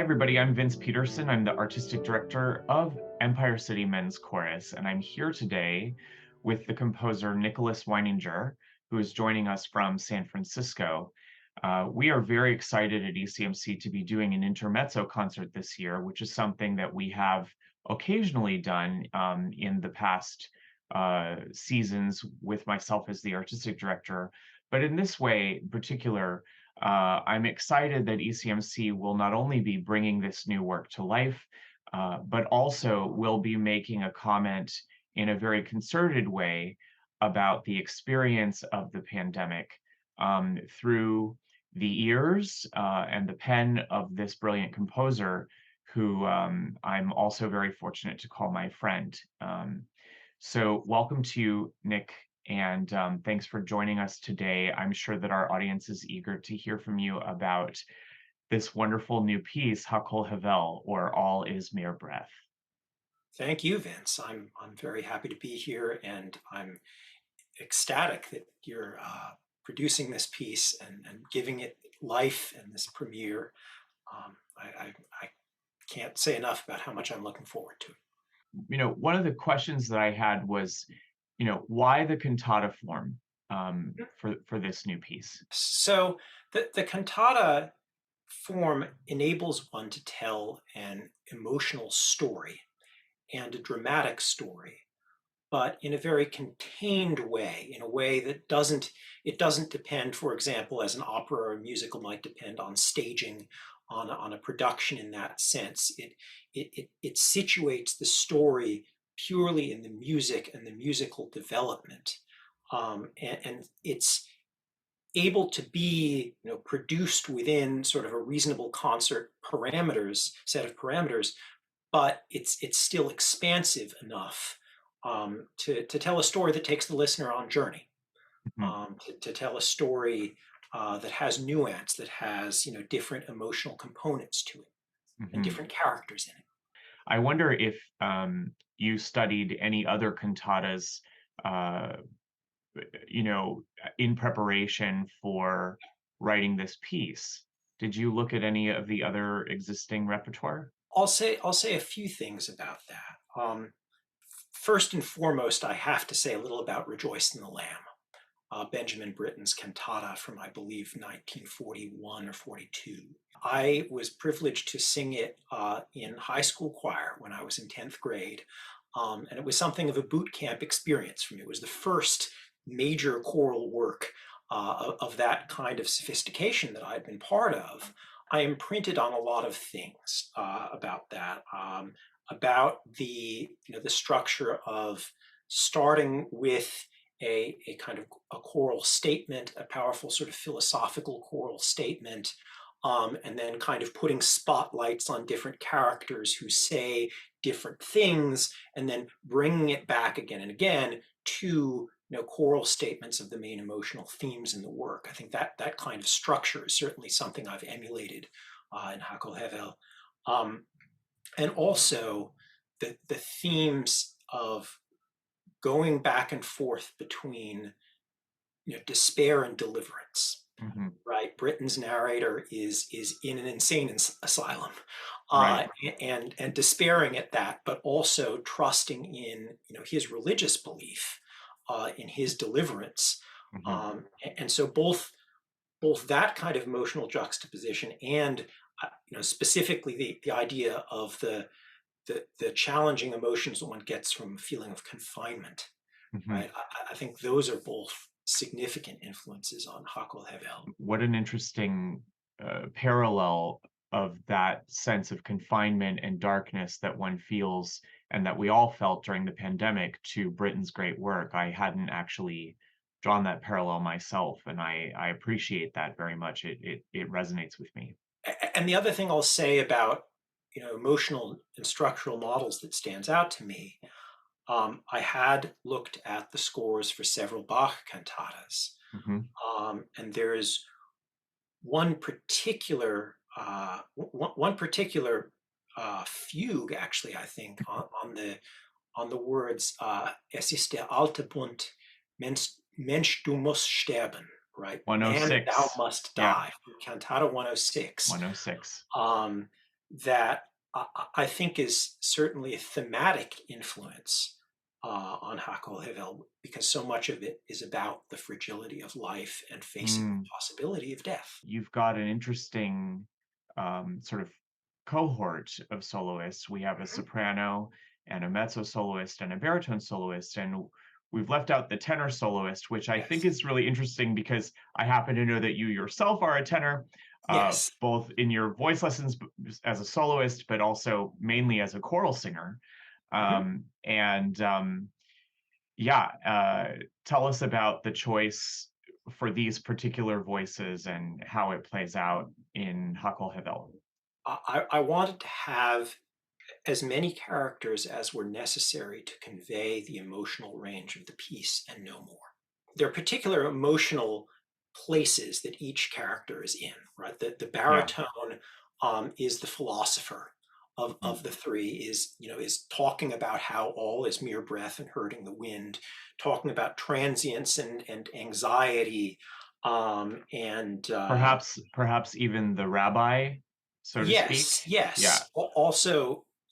everybody. I'm Vince Peterson. I'm the artistic director of Empire City Men's Chorus, and I'm here today with the composer Nicholas Weininger, who is joining us from San Francisco. We are very excited at ECMC to be doing an intermezzo concert this year, which is something that we have occasionally done in the past seasons with myself as the artistic director. But in this way in particular, I'm excited that ECMC will not only be bringing this new work to life, but also will be making a comment in a very concerted way about the experience of the pandemic through the ears and the pen of this brilliant composer, who I'm also very fortunate to call my friend. So welcome to you, Nick, and thanks for joining us today. I'm sure that our audience is eager to hear from you about this wonderful new piece, Hakol Hevel, or All is Mere Breath. Thank you, Vince. I'm very happy to be here, and I'm ecstatic that you're producing this piece and giving it life and this premiere. I can't say enough about how much I'm looking forward to it. One of the questions that I had was, why the cantata form for this new piece? So the cantata form enables one to tell an emotional story and a dramatic story, but in a very contained way, in a way that doesn't depend, for example, as an opera or a musical might depend on staging, on a production in that sense. It situates the story purely in the music and the musical development. And it's able to be produced within sort of a reasonable concert set of parameters, but it's still expansive enough to tell a story that takes the listener on journey, Mhm, to tell a story that has nuance, that has different emotional components to it, and mhm. different characters in it. I wonder if you studied any other cantatas, uh, in preparation for writing this piece. Did you look at any of the other existing repertoire? I'll say a few things about that. First and foremost, I have to say a little about Rejoice in the Lamb, Benjamin Britten's cantata from, I believe, 1941 or 42. I was privileged to sing it in high school choir when I was in 10th grade. And it was something of a boot camp experience for me. It was the first major choral work of that kind of sophistication that I'd been part of. I imprinted on a lot of things about that, about the structure of starting with a kind of a choral statement, a powerful sort of philosophical choral statement, and then kind of putting spotlights on different characters who say different things, and then bringing it back again and again to choral statements of the main emotional themes in the work. I think that kind of structure is certainly something I've emulated in Hakol Hevel. Um, and also the themes of going back and forth between despair and deliverance. Hmm. Right, Britten's narrator is in an insane asylum, Right. and despairing at that, but also trusting in his religious belief, in his deliverance, Hmm. and so both that kind of emotional juxtaposition and specifically the idea of the challenging emotions one gets from a feeling of confinement. Hmm. Right, I think those are both significant influences on Hakol Hevel. What an interesting parallel of that sense of confinement and darkness that one feels and that we all felt during the pandemic to Britain's great work. I hadn't actually drawn that parallel myself, and I appreciate that very much. It resonates with me. And the other thing I'll say about emotional and structural models that stands out to me, I had looked at the scores for several Bach cantatas, Hmm. and there is one particular fugue, actually, I think, on the words "Es ist der alte Bund, Mensch, du musst sterben," right? Man, thou 106. must Yeah, die. Cantata 106. 106. that I think is certainly a thematic influence on Hakol Hevel, because so much of it is about the fragility of life and facing the Mm. possibility of death. You've got an interesting sort of cohort of soloists. We have a Mhm. soprano and a mezzo soloist and a baritone soloist, and we've left out the tenor soloist, which I think Yes. is really interesting because I happen to know that you yourself are a tenor, Yes. both in your voice lessons as a soloist, but also mainly as a choral singer. Mhm. And yeah, tell us about the choice for these particular voices and how it plays out in Hakol Hevel. I wanted to have as many characters as were necessary to convey the emotional range of the piece and no more. There are particular emotional places that each character is in, right? The Yeah. baritone is the philosopher Mm. of the three, is talking about how all is mere breath and hurting the wind, talking about transience and anxiety, and Perhaps even the rabbi, so to speak. yes, Yeah. yes.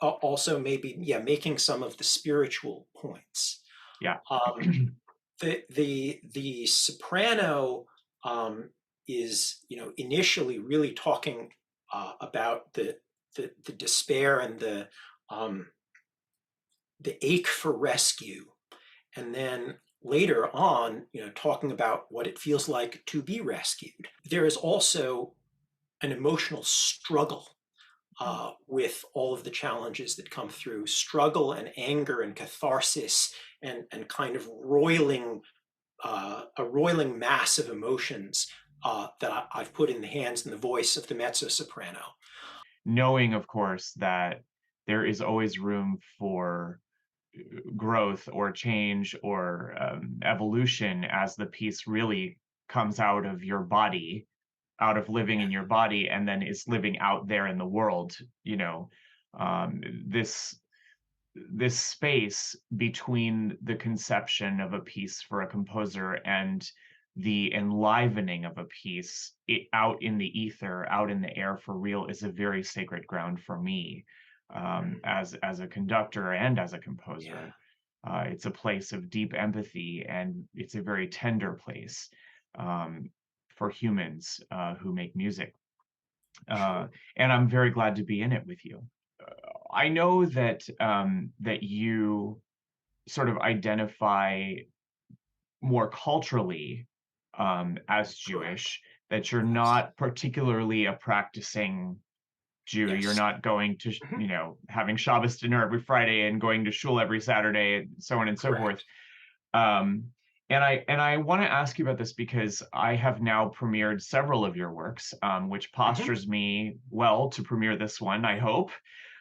Also maybe, yeah, making some of the spiritual points. Yeah. Um, the soprano um, is, initially really talking about the despair and um, the ache for rescue, and then later on, talking about what it feels like to be rescued. There is also an emotional struggle Mm. with all of the challenges that come through struggle and anger and catharsis and kind of a roiling mass of emotions that I've put in the hands and the voice of the mezzo soprano. Knowing, of course, that there is always room for growth or change or evolution as the piece really comes out of your body, out of living in your body, and then is living out there in the world. You know, um, this this space between the conception of a piece for a composer and the enlivening of a piece out in the ether, out in the air for real, is a very sacred ground for me, Mm, as a conductor and as a yeah, composer. It's a place of deep empathy, and it's a very tender place um, for humans who make music. Uh, sure. and I'm very glad to be in it with you. I know that that you sort of identify more culturally as Correct. Jewish, that you're Yes. not particularly a practicing Jew. You're Yes. not going to, Mhm. having Shabbos dinner every Friday and going to shul every Saturday, so on and so forth. Correct. Um, and I want to ask you about this because I have now premiered several of your works, which Mhm. postures me well to premiere this one, I hope.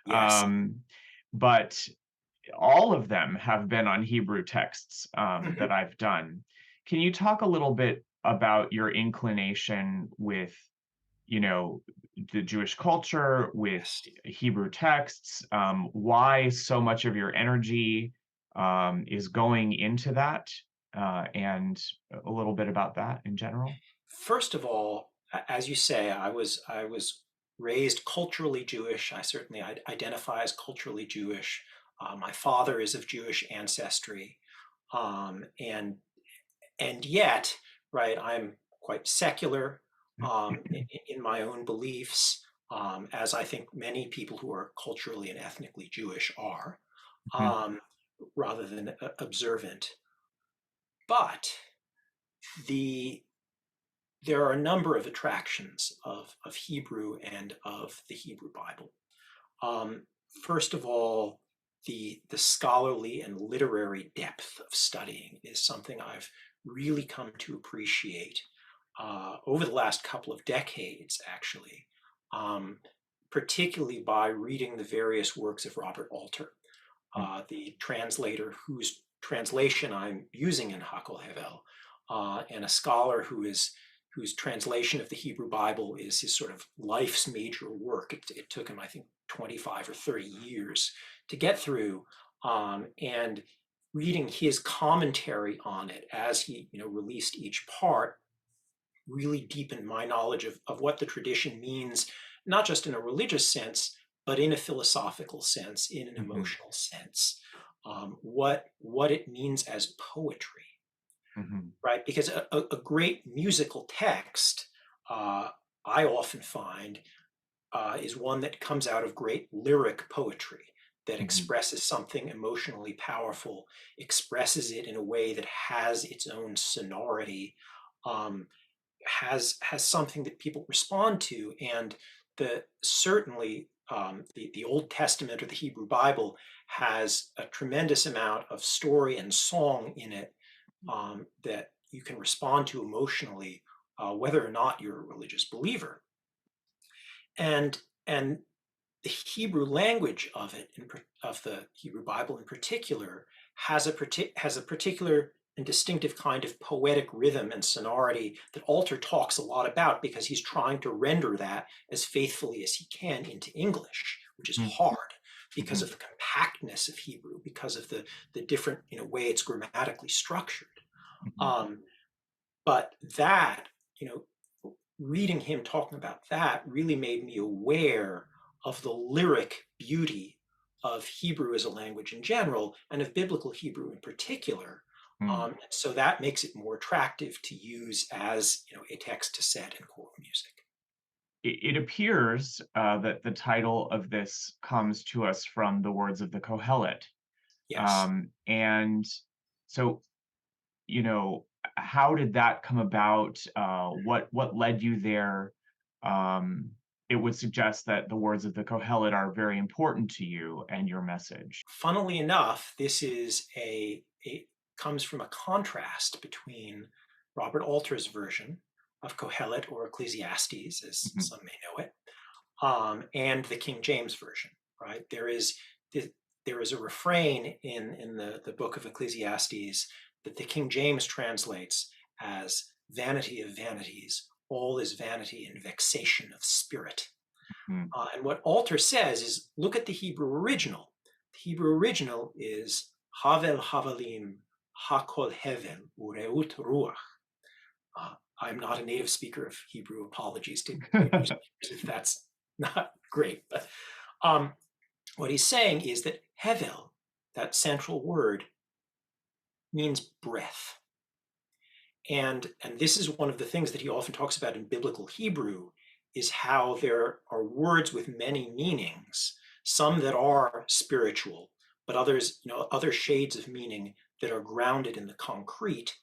Yes. Um, but all of them have been on Hebrew texts Mhm. that I've done. Can you talk a little bit about your inclination with, you know, the Jewish culture, with Yes. Hebrew texts, why so much of your energy is going into that, and a little bit about that in general? First of all, as you say, I was raised culturally Jewish. I certainly identify as culturally Jewish. My father is of Jewish ancestry, and yet, right, I'm quite secular in my own beliefs, as I think many people who are culturally and ethnically Jewish are, Mhm. um, rather than observant. But the there are a number of attractions of Hebrew and of the Hebrew Bible. Um, First of all, the scholarly and literary depth of studying is something I've really come to appreciate over the last couple of decades, actually, um, particularly by reading the various works of Robert Alter, Mm. the translator whose translation I'm using in Hakol Hevel, and a scholar whose translation of the Hebrew Bible is his sort of life's major work. It took him, I think, 25 or 30 years to get through, and reading his commentary on it as he released each part really deepened my knowledge of what the tradition means, not just in a religious sense, but in a philosophical sense, in an Mhm. emotional sense, what it means as poetry, Mhm. right? Because a great musical text, uh, I often find, is one that comes out of great lyric poetry that Mhm. expresses something emotionally powerful, expresses it in a way that has its own sonority, um, has something that people respond to, and the certainly the Old Testament or the Hebrew Bible has a tremendous amount of story and song in it that you can respond to emotionally, whether or not you're a religious believer. And the Hebrew language of it, of the Hebrew Bible in particular, has a particular and distinctive kind of poetic rhythm and sonority that Alter talks a lot about because he's trying to render that as faithfully as he can into English, which is Mhm. hard because of Mhm. the compactness of Hebrew, because of the different way it's grammatically structured. Mhm. Um, but that, you know, reading him talking about that really made me aware of the lyric beauty of Hebrew as a language in general and of biblical Hebrew in particular. Mm. So that makes it more attractive to use as a text to set in choral music. It appears that the title of this comes to us from the words of the Kohelet. Yes. And so, how did that come about? What led you there? Um, it would suggest that the words of the Kohelet are very important to you and your message. Funnily enough, this is a comes from a contrast between Robert Alter's version of Kohelet or Ecclesiastes, as Mhm. some may know it, and the King James version. Right, there is a refrain in the book of Ecclesiastes that the King James translates as "vanity of vanities, all is vanity and vexation of spirit." Mhm. And what Alter says is, look at the Hebrew original. The Hebrew original is Havel Havalim Hakol Hevel Ureut Ruach. I'm not a native speaker of Hebrew. Apologies to Hebrew speakers if that's not great. But um, what he's saying is that Hevel, that central word, means breath. And this is one of the things that he often talks about in biblical Hebrew, is how there are words with many meanings, some that are spiritual, but others, other shades of meaning that are grounded in the concrete.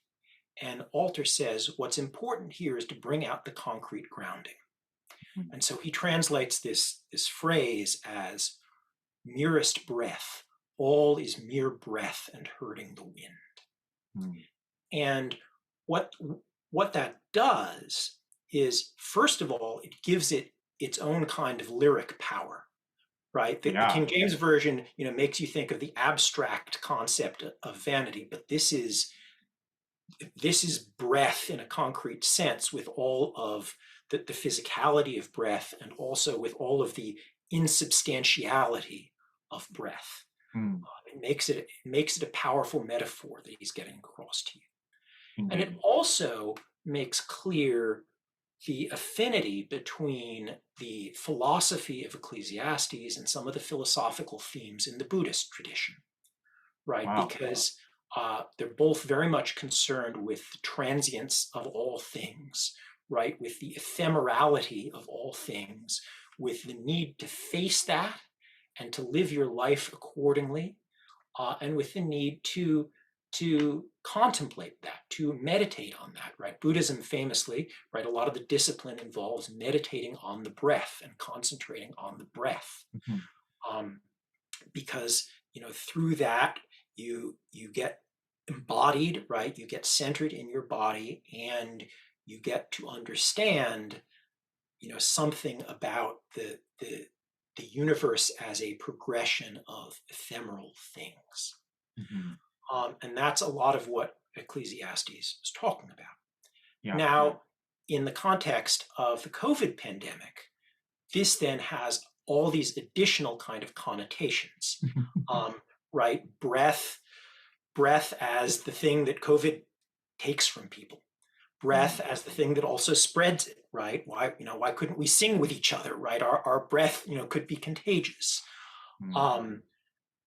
And Alter says what's important here is to bring out the concrete grounding. And so he translates this phrase as merest breath, all is mere breath and hurting the wind. Mhm. And what what that does is, first of all, it gives it its own kind of lyric power, right? The Yeah. King James version, makes you think of the abstract concept of vanity, but this is breath in a concrete sense, with all of the physicality of breath and also with all of the insubstantiality of breath. Mm. It makes it a powerful metaphor that he's getting across to you. And it Indeed. also makes clear the affinity between the philosophy of Ecclesiastes and some of the philosophical themes in the Buddhist tradition, right? Wow. Because they're both very much concerned with the transience of all things, right? With the ephemerality of all things, with the need to face that and to live your life accordingly, and with the need to contemplate that, to meditate on that, right? Buddhism famously, right, a lot of the discipline involves meditating on the breath and concentrating on the breath, Mhm. um, because through that you get embodied, right? You get centered in your body, and you get to understand something about the universe as a progression of ephemeral things. Mhm. And that's a lot of what Ecclesiastes is talking about. Yeah. Now, in the context of the COVID pandemic, this then has all these additional kind of connotations, um, right? Breath as the thing that COVID takes from people, breath mm, as the thing that also spreads it, right? Why couldn't we sing with each other, right? Our breath, could be contagious. mm. Um,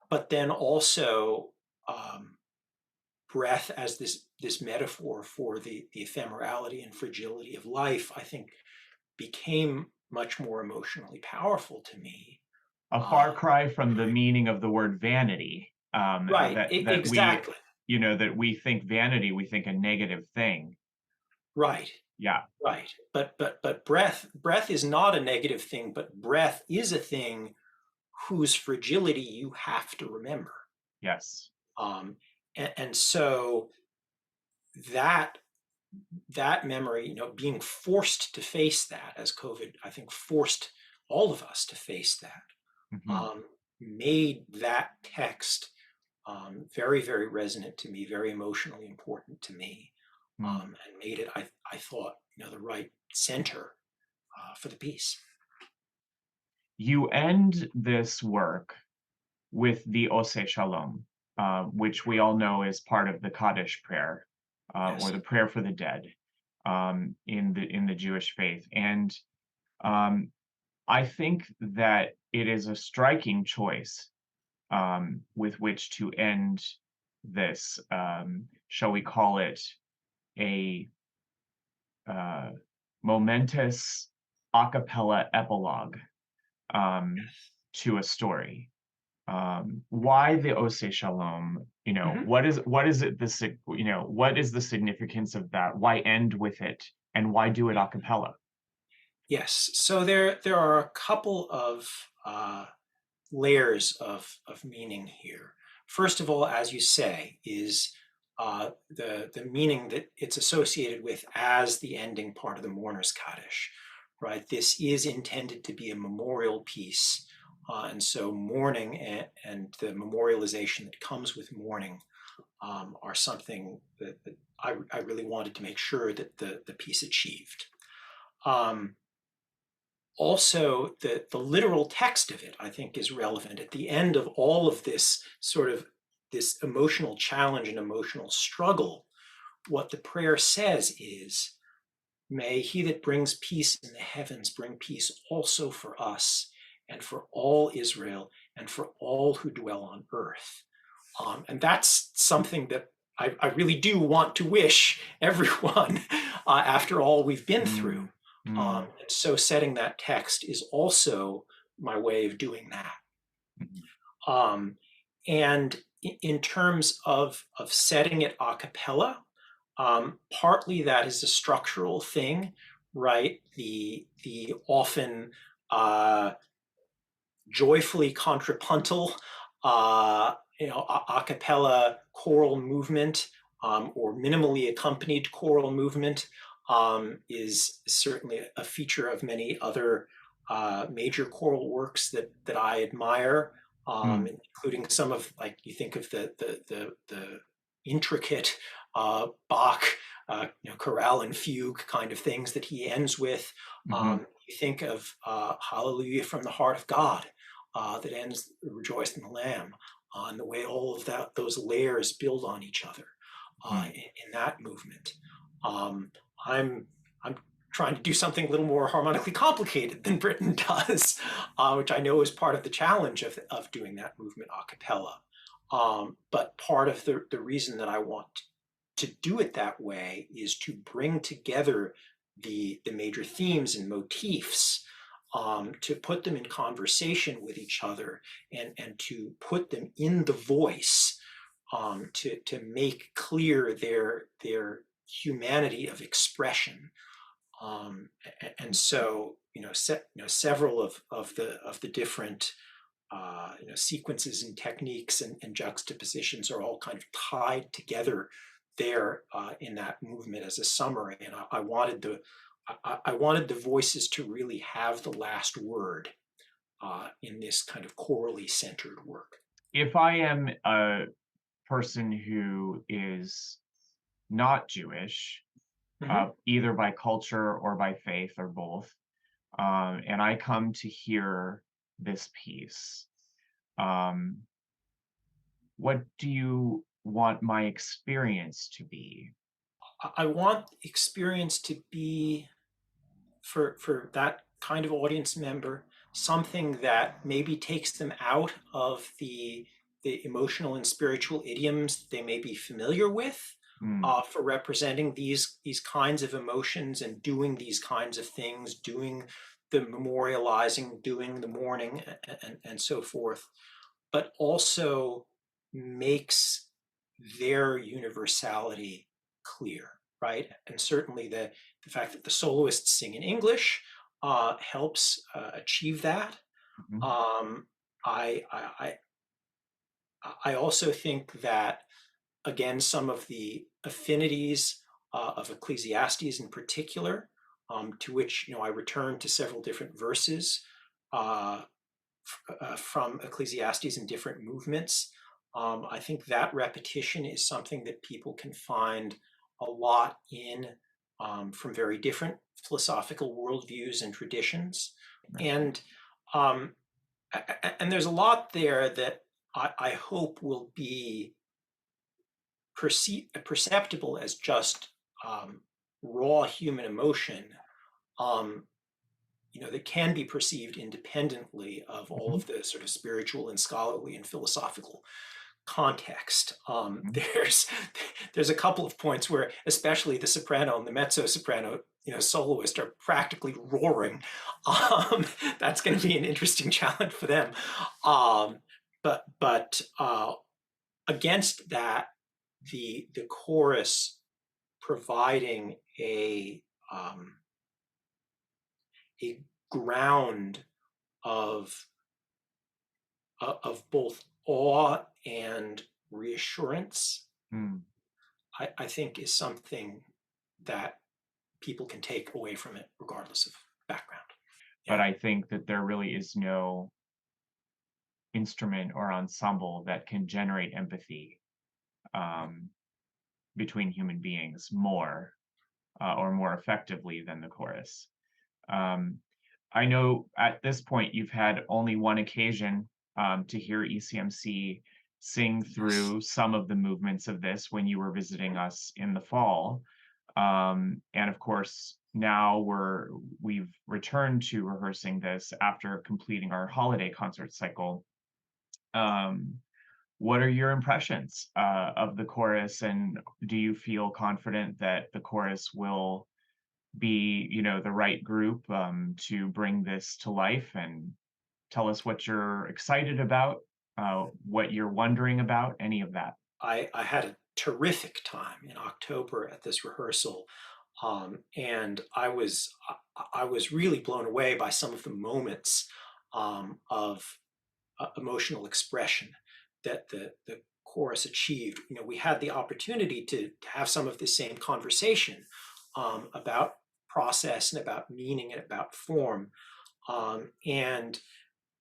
but then also um, breath as this metaphor for the ephemerality and fragility of life, I think became much more emotionally powerful to me. A Uh, far cry from the meaning of the word vanity, right, that we, exactly. that we think vanity, we think a negative thing. Right, Yeah. right. But breath is not a negative thing, but breath is a thing whose fragility you have to remember. Yes. Um, and so that that memory, being forced to face that, as COVID, I think, forced all of us to face that, Hmm. made that text very, very resonant to me, very emotionally important to me, Mm. and made it, I thought, the right center for the piece. You end this work with the Ose Shalom, which we all know is part of the Kaddish prayer, or Yes. the prayer for the dead, in the Jewish faith. And um, I think that it is a striking choice, with which to end this, shall we call it a uh, momentous a cappella epilogue, um, to a story. Why the Ose Shalom? Mhm. What is it what is the significance of that? Why end with it? And why do it a cappella? Yes. So there are a couple of layers of meaning here. First of all, as you say, is the meaning that it's associated with as the ending part of the mourner's Kaddish, right? This is intended to be a memorial piece, and so mourning and the memorialization that comes with mourning are something that I really wanted to make sure that the piece achieved. Um, Also, the literal text of it, I think, is relevant. At the end of all of this sort of this emotional challenge and emotional struggle, what the prayer says is, may he that brings peace in the heavens bring peace also for us and for all Israel and for all who dwell on earth. And that's something that I really do want to wish everyone after all we've been through. Mm, mm, And so setting that text is also my way of doing that. mhm, Um, and in terms of setting it a cappella, partly that is a structural thing, right? The often joyfully contrapuntal, a cappella choral movement, or minimally accompanied choral movement, is certainly a feature of many other major choral works that I admire, mm, including some of, like, you think of the intricate Bach, chorale and fugue kind of things that he ends with. mhm, You think of Hallelujah from the Heart of God, that ends Rejoice in the Lamb, and the way all of those layers build on each other mm. in that movement. Um, I'm I'm trying to do something a little more harmonically complicated than Britain does, which I know is part of the challenge of doing that movement a cappella. But part of the reason that I want to do it that way is to bring together the major themes and motifs, to put them in conversation with each other, and to put them in the voice, to make clear their humanity of expression. And so, several of the different sequences and techniques and juxtapositions are all kind of tied together there, in that movement as a summary. And I wanted the voices to really have the last word in this kind of chorally centered work. If I am a person who is not Jewish, Mhm. either by culture or by faith or both, and I come to hear this piece, um, what do you want my experience to be? I want the experience to be for that kind of audience member something that maybe takes them out of the emotional and spiritual idioms they may be familiar with Mm, for representing these kinds of emotions and doing these kinds of things, doing the memorializing, doing the mourning, and so forth, but also makes their universality clear, right? And certainly the fact that the soloists sing in English helps achieve that. mhm, Um, I also think that, again, some of the affinities of Ecclesiastes in particular, to which I return to several different verses uh, from Ecclesiastes in different movements. I think that repetition is something that people can find a lot in from very different philosophical worldviews and traditions. right. And um, and there's a lot there that I hope will be perceptible as just raw human emotion, um, that can be perceived independently of all Mhm, of the sort of spiritual and scholarly and philosophical context. mhm. There's a couple of points where, especially the soprano and the mezzo soprano, soloist are practically roaring. Um, that's going to be an interesting challenge for them. Um, but against that, the chorus providing um, a ground of of both awe and reassurance, Mm. I think is something that people can take away from it, regardless of background. But Yeah. I think that there really is no instrument or ensemble that can generate empathy um, between human beings more or more effectively than the chorus. Um, I know at this point you've had only one occasion to hear ECMC sing Yes. through some of the movements of this when you were visiting us in the fall. And of course, now we've returned to rehearsing this after completing our holiday concert cycle. Um, what are your impressions of the chorus, and do you feel confident that the chorus will be, the right group to bring this to life? And tell us what you're excited about, what you're wondering about, any of that. I had a terrific time in October at this rehearsal, and I was really blown away by some of the moments of emotional expression that the chorus achieved. We had the opportunity to have some of the same conversation about process and about meaning and about form. And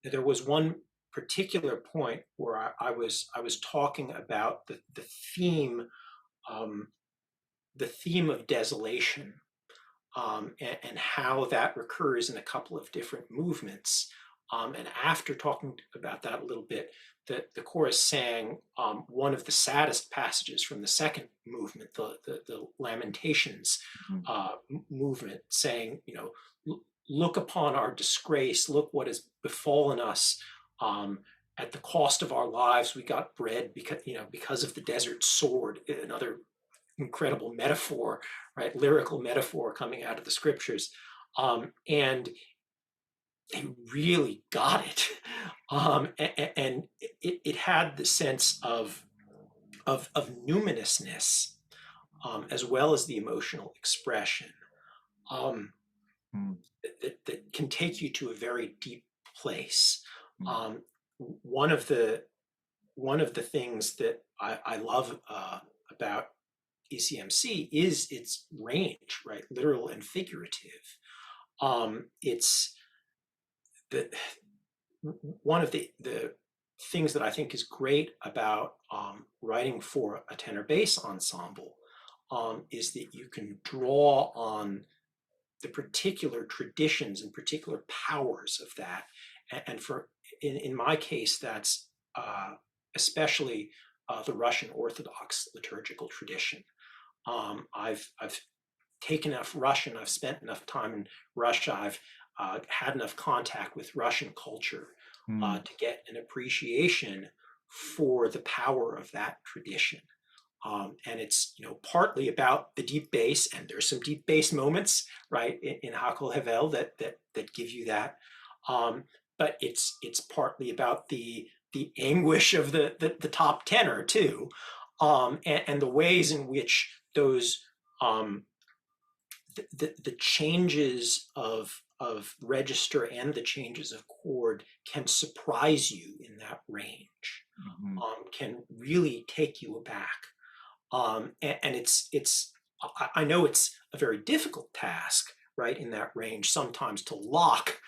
there was one particular point where I was talking about theme um, the theme of desolation, and how that recurs in a couple of different movements. And after talking about that a little bit, the chorus sang one of the saddest passages from the second movement, the Lamentations Mhm. movement, saying, look upon our disgrace, look what has befallen us. Um, at the cost of our lives, we got bread because of the desert sword. Another incredible metaphor, right? Lyrical metaphor coming out of the scriptures. And they really got it. And it had the sense of numinousness, as well as the emotional expression, um, Mm, that can take you to a very deep place. mm, Um, one of the one of the things that I love about ECMC is its range, right? Literal and figurative. It's the one of the things that I think is great about writing for a tenor bass ensemble is that you can draw on the particular traditions and particular powers of that. And for in my case, that's especially the Russian Orthodox liturgical tradition. I've taken enough Russian. I've spent enough time in Russia. I've had enough contact with Russian culture Mm. to get an appreciation for the power of that tradition. And it's partly about the deep bass, and there's some deep bass moments, right, in Hakol Hevel that give you that. But it's partly about the anguish of the top tenor too, and the ways in which those um, the changes of register and the changes of chord can surprise you in that range, Mhm. can really take you aback. And I know it's a very difficult task, right, in that range sometimes to lock,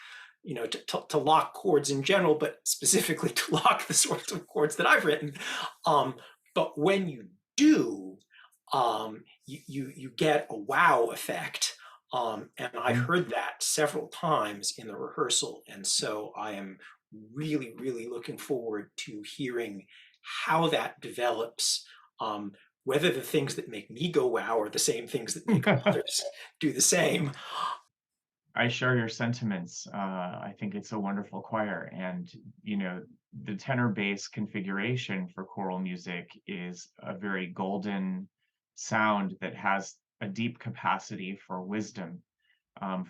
to lock chords in general, but specifically to lock the sorts of chords that I've written. Um, but when you do, you get a wow effect. And I've Mm. heard that several times in the rehearsal. And so I am really, really looking forward to hearing how that develops, um, whether the things that make me go wow are the same things that make others do the same. I share your sentiments. I think it's a wonderful choir, and the tenor bass configuration for choral music is a very golden sound that has a deep capacity for wisdom,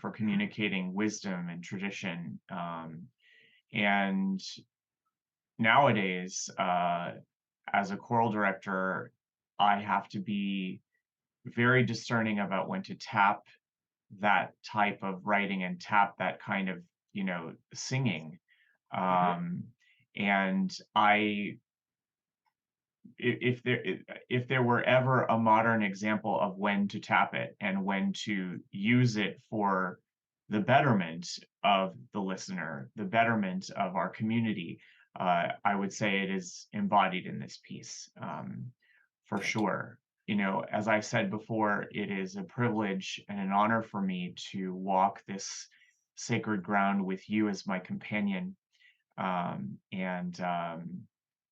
for communicating wisdom and tradition. And nowadays, as a choral director, I have to be very discerning about when to tap that type of writing and tap that kind of, singing. Mhm. Um, and if there were ever a modern example of when to tap it and when to use it for the betterment of the listener, the betterment of our community, I would say it is embodied in this piece, for Thank you. sure. As I said before, it is a privilege and an honor for me to walk this sacred ground with you as my companion. And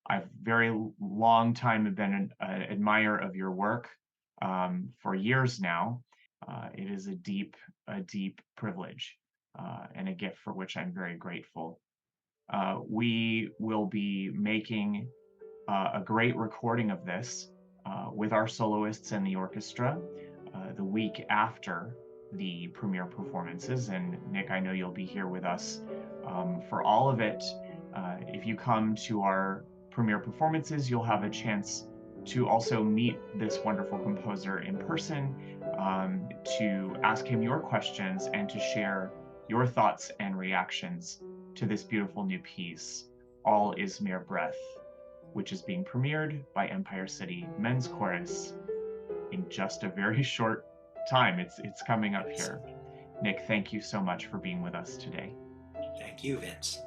I've very long time have been an admirer of your work, for years now. It is a deep privilege, and a gift for which I'm very grateful. We will be making a great recording of this, with our soloists and the orchestra, the week after the premiere performances. And Nick, I know you'll be here with us, for all of it. If you come to our premiere performances, you'll have a chance to also meet this wonderful composer in person, to ask him your questions and to share your thoughts and reactions to this beautiful new piece, All Is Mere Breath, which is being premiered by Empire City Men's Chorus in just a very short time. It's coming up Yes. here. Nick, thank you so much for being with us today. Thank you, Vince.